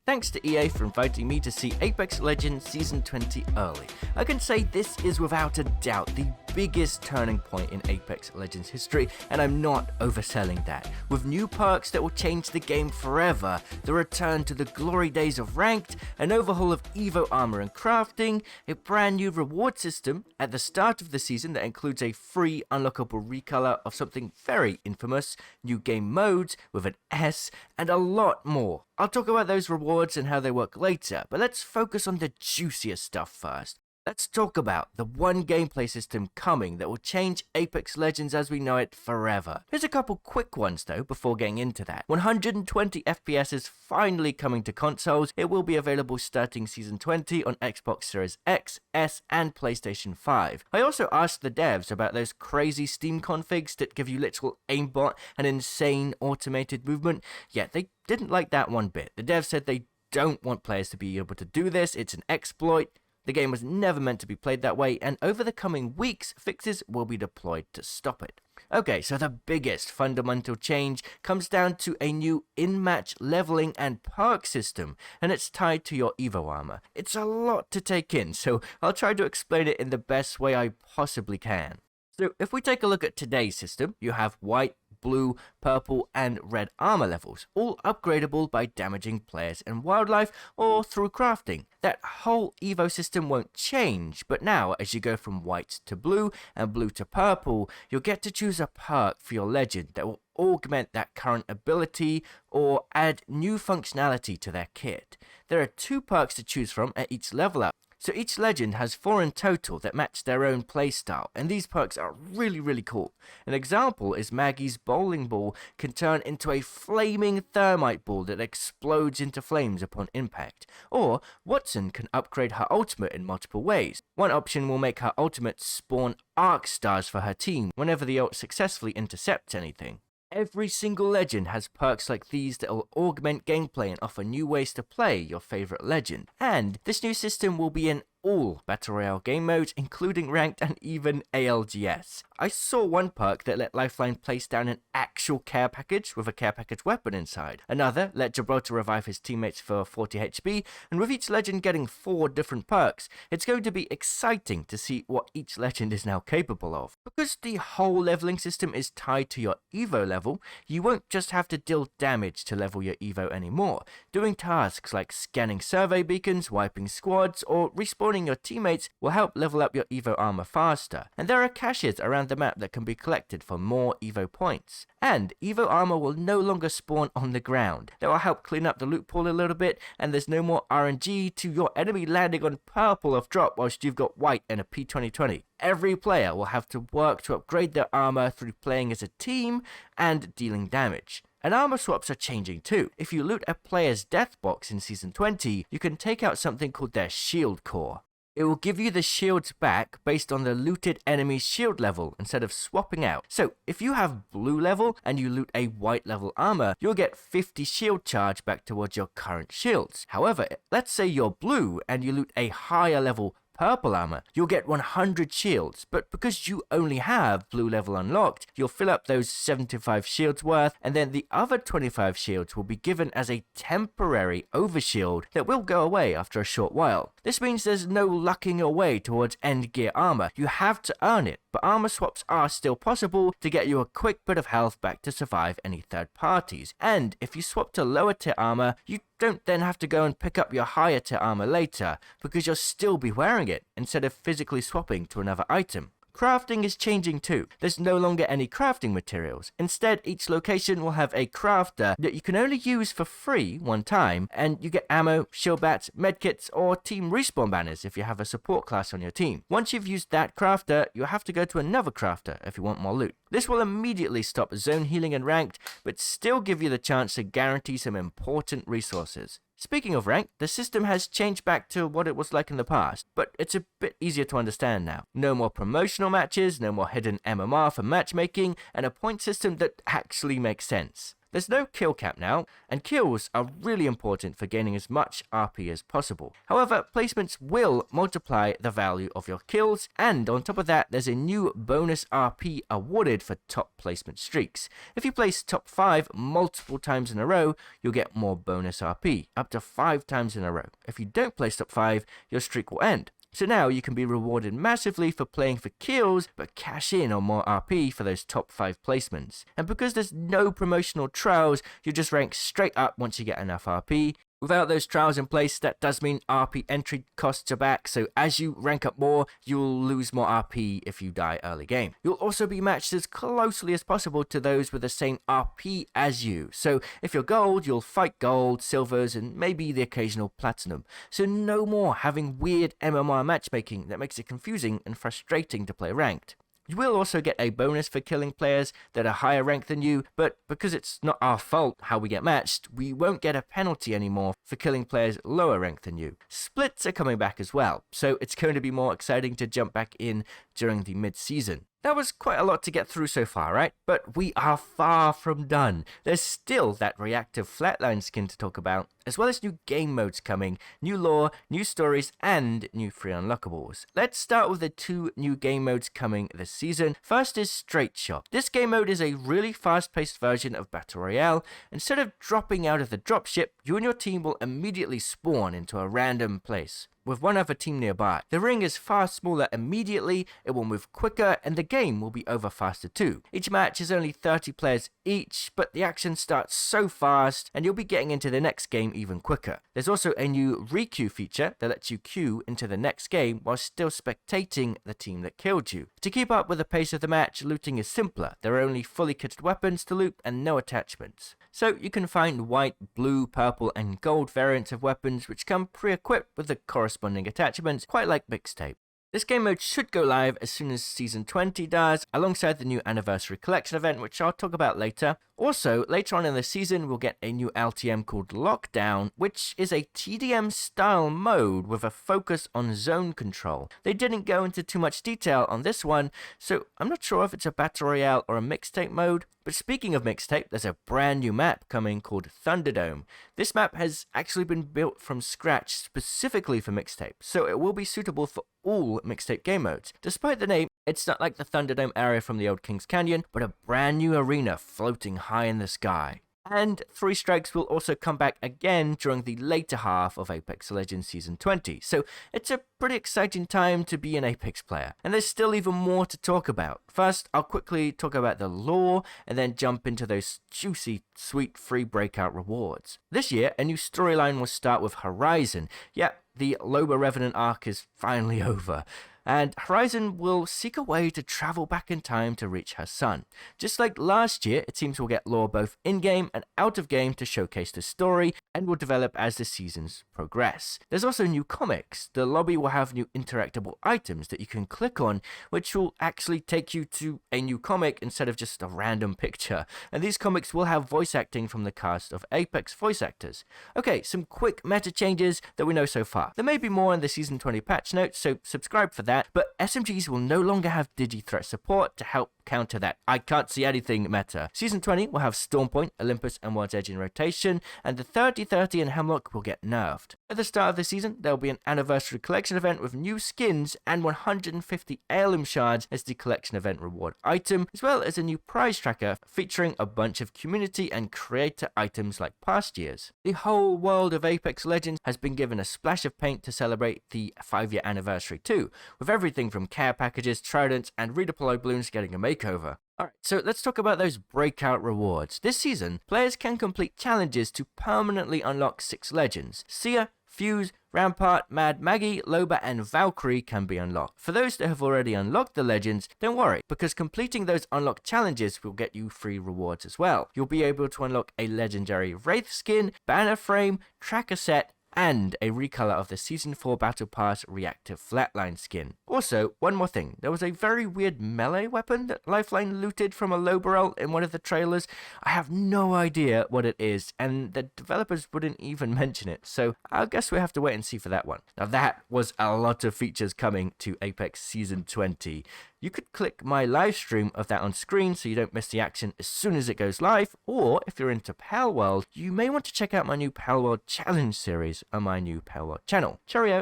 Thanks to EA for inviting me to see Apex Legends Season 20 early. I can say this is without a doubt the biggest turning point in Apex Legends history, and I'm not overselling that. With new perks that will change the game forever, the return to the glory days of Ranked, an overhaul of Evo armor and crafting, a brand new reward system at the start of the season that includes a free unlockable recolor of something very infamous, new game modes with an S, and a lot more. I'll talk about those rewards and how they work later, but let's focus on the juiciest stuff first. Let's talk about the one gameplay system coming that will change Apex Legends as we know it forever. Here's a couple quick ones though before getting into that. 120 FPS is finally coming to consoles. It will be available starting Season 20 on Xbox Series X, S, and PlayStation 5. I also asked the devs about those crazy Steam configs that give you literal aimbot and insane automated movement. Yeah, they didn't like that one bit. The devs said they don't want players to be able to do this. It's an exploit. The game was never meant to be played that way, and over the coming weeks, fixes will be deployed to stop it. Okay, so the biggest fundamental change comes down to a new in-match leveling and perk system, and it's tied to your Evo armor. It's a lot to take in, so I'll try to explain it in the best way I possibly can. So if we take a look at today's system, you have white, blue, purple, and red armor levels, all upgradable by damaging players and wildlife or through crafting. That whole Evo system won't change, but now as you go from white to blue and blue to purple, you'll get to choose a perk for your legend that will augment that current ability or add new functionality to their kit. There are 2 perks to choose from at each level up. So each legend has 4 in total that match their own playstyle, and these perks are really cool. An example is Maggie's bowling ball can turn into a flaming thermite ball that explodes into flames upon impact. Or Watson can upgrade her ultimate in multiple ways. One option will make her ultimate spawn arc stars for her team whenever the ult successfully intercepts anything. Every single legend has perks like these that will augment gameplay and offer new ways to play your favorite legend. And this new system will be in all Battle Royale game modes, including Ranked and even ALGS. I saw one perk that let Lifeline place down an actual care package with a care package weapon inside. Another let Gibraltar revive his teammates for 40 HP, and with each legend getting 4 different perks, it's going to be exciting to see what each legend is now capable of. Because the whole leveling system is tied to your Evo level, you won't just have to deal damage to level your Evo anymore. Doing tasks like scanning survey beacons, wiping squads, or respawning your teammates will help level up your Evo armor faster, and there are caches around the map that can be collected for more Evo points. And Evo armor will no longer spawn on the ground. That will help clean up the loot pool a little bit, and there's no more RNG to your enemy landing on purple off drop whilst you've got white and a P2020. Every player will have to work to upgrade their armor through playing as a team and dealing damage. And armor swaps are changing too. If you loot a player's death box in Season 20, you can take out something called their shield core. It will give you the shields back based on the looted enemy's shield level instead of swapping out. So if you have blue level and you loot a white level armor, you'll get 50 shield charge back towards your current shields. However, let's say you're blue and you loot a higher level purple armor, you'll get 100 shields, but because you only have blue level unlocked, you'll fill up those 75 shields worth, and then the other 25 shields will be given as a temporary overshield that will go away after a short while. This means there's no lucking your way towards end gear armor. You have to earn it, but armor swaps are still possible to get you a quick bit of health back to survive any third parties. And if you swap to lower tier armor, you don't then have to go and pick up your higher tier armor later, because you'll still be wearing it instead of physically swapping to another item. Crafting is changing too. There's no longer any crafting materials. Instead, each location will have a crafter that you can only use for free one time, and you get ammo, shield bats, medkits, or team respawn banners if you have a support class on your team. Once you've used that crafter, you'll have to go to another crafter if you want more loot. This will immediately stop zone healing and ranked, but still give you the chance to guarantee some important resources. Speaking of rank, the system has changed back to what it was like in the past, but it's a bit easier to understand now. No more promotional matches, no more hidden MMR for matchmaking, and a point system that actually makes sense. There's no kill cap now, and kills are really important for gaining as much RP as possible. However, placements will multiply the value of your kills, and on top of that, there's a new bonus RP awarded for top placement streaks. If you place top 5 multiple times in a row, you'll get more bonus RP, up to 5 times in a row. If you don't place top 5, your streak will end. So now you can be rewarded massively for playing for kills, but cash in on more RP for those top 5 placements. And because there's no promotional trials, you just rank straight up once you get enough RP. Without those trials in place, that does mean RP entry costs are back, so as you rank up more, you'll lose more RP if you die early game. You'll also be matched as closely as possible to those with the same RP as you, so if you're gold, you'll fight gold, silvers, and maybe the occasional platinum. So no more having weird MMR matchmaking that makes it confusing and frustrating to play ranked. You will also get a bonus for killing players that are higher ranked than you, but because it's not our fault how we get matched, we won't get a penalty anymore for killing players lower ranked than you. Splits are coming back as well, so it's going to be more exciting to jump back in during the mid-season. That was quite a lot to get through so far, right? But we are far from done. There's still that reactive flatline skin to talk about, as well as new game modes coming, new lore, new stories, and new free unlockables. Let's start with the 2 new game modes coming this season. First is Straight Shot. This game mode is a really fast-paced version of Battle Royale. Instead of dropping out of the dropship, you and your team will immediately spawn into a random place with one other team nearby. The ring is far smaller immediately, it will move quicker, and the game will be over faster too. Each match is only 30 players each, but the action starts so fast, and you'll be getting into the next game even quicker. There's also a new re-queue feature that lets you queue into the next game while still spectating the team that killed you. To keep up with the pace of the match, looting is simpler. There are only fully kitted weapons to loot and no attachments. So you can find white, blue, purple, and gold variants of weapons which come pre-equipped with the corresponding attachments, quite like Mixtape. This game mode should go live as soon as Season 20 does, alongside the new Anniversary Collection event, which I'll talk about later. Also, later on in the season, we'll get a new LTM called Lockdown, which is a TDM-style mode with a focus on zone control. They didn't go into too much detail on this one, so I'm not sure if it's a Battle Royale or a Mixtape mode. But speaking of Mixtape, there's a brand new map coming called Thunderdome. This map has actually been built from scratch specifically for Mixtape, so it will be suitable for all Mixtape game modes. Despite the name, it's not like the Thunderdome area from the old Kings Canyon, but a brand new arena floating high in the sky. And 3 Strikes will also come back again during the later half of Apex Legends Season 20, so it's a pretty exciting time to be an Apex player. And there's still even more to talk about. First, I'll quickly talk about the lore, and then jump into those juicy, sweet free Breakout Rewards. This year, a new storyline will start with Horizon. Yeah, the Loba Revenant arc is finally over. And Horizon will seek a way to travel back in time to reach her son. Just like last year, it seems we'll get lore both in-game and out-of-game to showcase the story, and will develop as the seasons progress. There's also new comics. The lobby will have new interactable items that you can click on, which will actually take you to a new comic instead of just a random picture. And these comics will have voice acting from the cast of Apex voice actors. Okay, some quick meta changes that we know so far. There may be more in the Season 20 patch notes, so subscribe for that. But SMGs will no longer have Digi-Threat support to help counter that I can't see anything meta. Season 20 will have Stormpoint, Olympus, and World's Edge in rotation, and the 30-30 and Hemlock will get nerfed. At the start of the season, there will be an Anniversary Collection event with new skins and 150 Heirloom Shards as the Collection event reward item, as well as a new prize tracker featuring a bunch of community and creator items like past years. The whole world of Apex Legends has been given a splash of paint to celebrate the 5-year anniversary too, with everything from care packages, tridents, and redeploy balloons getting a makeover. Alright, so let's talk about those Breakout Rewards. This season, players can complete challenges to permanently unlock 6 legends. Sia, Fuse, Rampart, Mad Maggie, Loba, and Valkyrie can be unlocked. For those that have already unlocked the legends, don't worry, because completing those unlocked challenges will get you free rewards as well. You'll be able to unlock a legendary Wraith skin, banner frame, tracker set, and a recolor of the Season 4 Battle Pass Reactive Flatline skin. Also, one more thing. There was a very weird melee weapon that Lifeline looted from a low barrel in one of the trailers. I have no idea what it is, and the developers wouldn't even mention it, so I guess we have to wait and see for that one. Now that was a lot of features coming to Apex Season 20. You could click my live stream of that on screen so you don't miss the action as soon as it goes live, or if you're into Palworld, you may want to check out my new Palworld Challenge series on my new Palworld channel. Cheerio!